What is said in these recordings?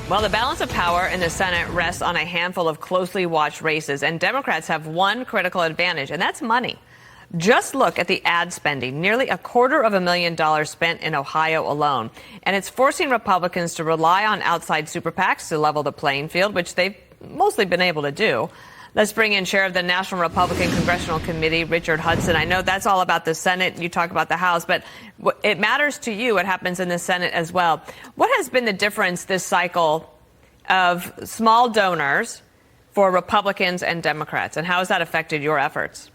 Well, the balance of power in the Senate rests on a handful of closely watched races, and Democrats have one critical advantage, and that's money. Just look at the ad spending, nearly $250,000 spent in Ohio alone. And it's forcing Republicans to rely on outside super PACs to level the playing field, which they've mostly been able to do. Let's bring in Chair of the National Republican Congressional Committee, Richard Hudson. I know that's all about the Senate. You talk about the House, but it matters to you what happens in the Senate as well. What has been the difference this cycle of small donors for Republicans and Democrats, and how has that affected your efforts?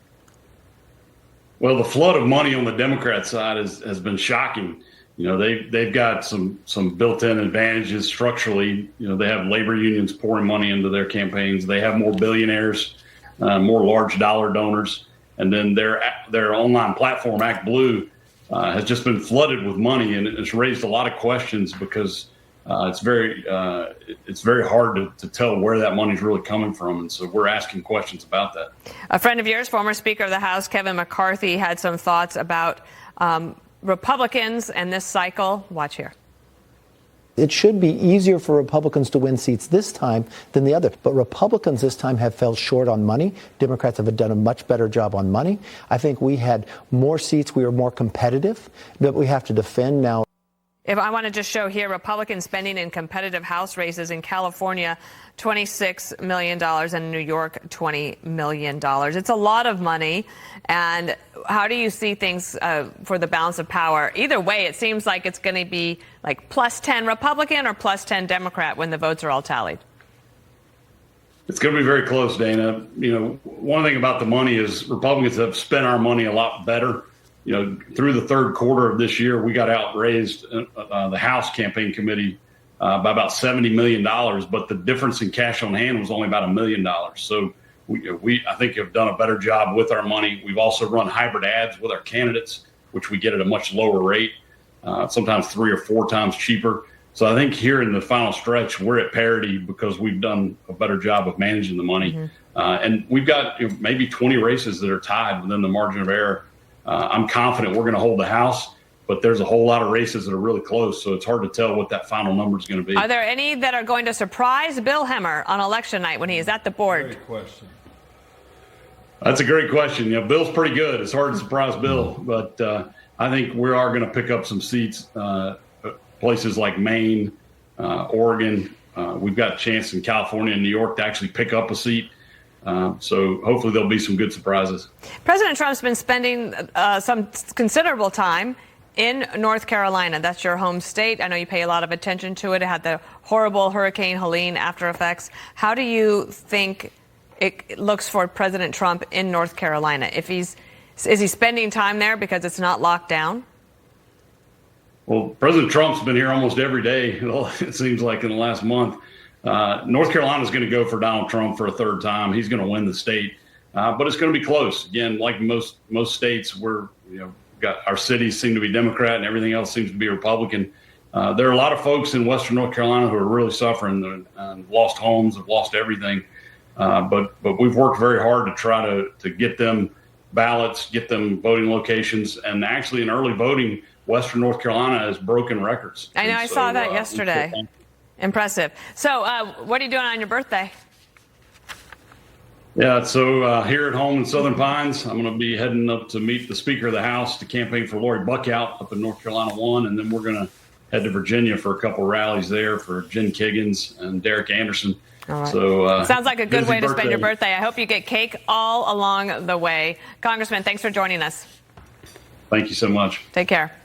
Well, the flood of money on the Democrat side has been shocking. You know, they've got some built-in advantages structurally. You know, they have labor unions pouring money into their campaigns. They have more billionaires, more large dollar donors, and then their online platform, Act Blue, has just been flooded with money, and it's raised a lot of questions because it's very hard to tell where that money's really coming from, and so we're asking questions about that. A friend of yours, former Speaker of the House, Kevin McCarthy, had some thoughts about Republicans and this cycle. Watch here. It should be easier for Republicans to win seats this time than the other. But Republicans this time have fell short on money. Democrats have done a much better job on money. I think we had more seats. We were more competitive that we have to defend now. If I want to just show here, Republican spending in competitive House races in California, $26 million, and New York, $20 million. It's a lot of money. And how do you see things for the balance of power? Either way, it seems like it's going to be like plus 10 Republican or plus 10 Democrat when the votes are all tallied. It's going to be very close, Dana. You know, one thing about the money is Republicans have spent our money a lot better. You know, through the third quarter of this year, we got outraised the House campaign committee by about $70 million, but the difference in cash on hand was only about $1 million. So we I think have done a better job with our money. We've also run hybrid ads with our candidates, which we get at a much lower rate, sometimes 3 or 4 times cheaper. So I think here in the final stretch, we're at parity because we've done a better job of managing the money. Mm-hmm. And we've got maybe 20 races that are tied within the margin of error. I'm confident we're going to hold the House, but there's a whole lot of races that are really close, so it's hard to tell what that final number is going to be. Are there any that are going to surprise Bill Hemmer on election night when he is at the board? Great question. That's a great question. You know, Bill's pretty good. It's hard to surprise Bill, but I think we are going to pick up some seats, places like Maine, Oregon. We've got a chance in California and New York to actually pick up a seat. So hopefully there'll be some good surprises. President Trump's been spending some considerable time in North Carolina. That's your home state. I know you pay a lot of attention to it. It had the horrible Hurricane Helene after effects. How do you think it looks for President Trump in North Carolina? Is he spending time there because it's not locked down? Well, President Trump's been here almost every day, it seems like, in the last month. North Carolina is going to go for Donald Trump for a third time. He's going to win the state, but it's going to be close. Again, like most states, got our cities seem to be Democrat and everything else seems to be Republican. There are a lot of folks in Western North Carolina who are really suffering and lost homes, have lost everything. But we've worked very hard to try to get them ballots, get them voting locations, and actually in early voting, Western North Carolina has broken records. I know, I saw that yesterday. Impressive. So what are you doing on your birthday? Yeah, so here at home in Southern Pines, I'm going to be heading up to meet the Speaker of the House to campaign for Lori Buckout up in North Carolina 1, and then we're going to head to Virginia for a couple rallies there for Jen Kiggins and Derek Anderson. All right. So sounds like a good way to spend your birthday. I hope you get cake all along the way. Congressman, thanks for joining us. Thank you so much. Take care.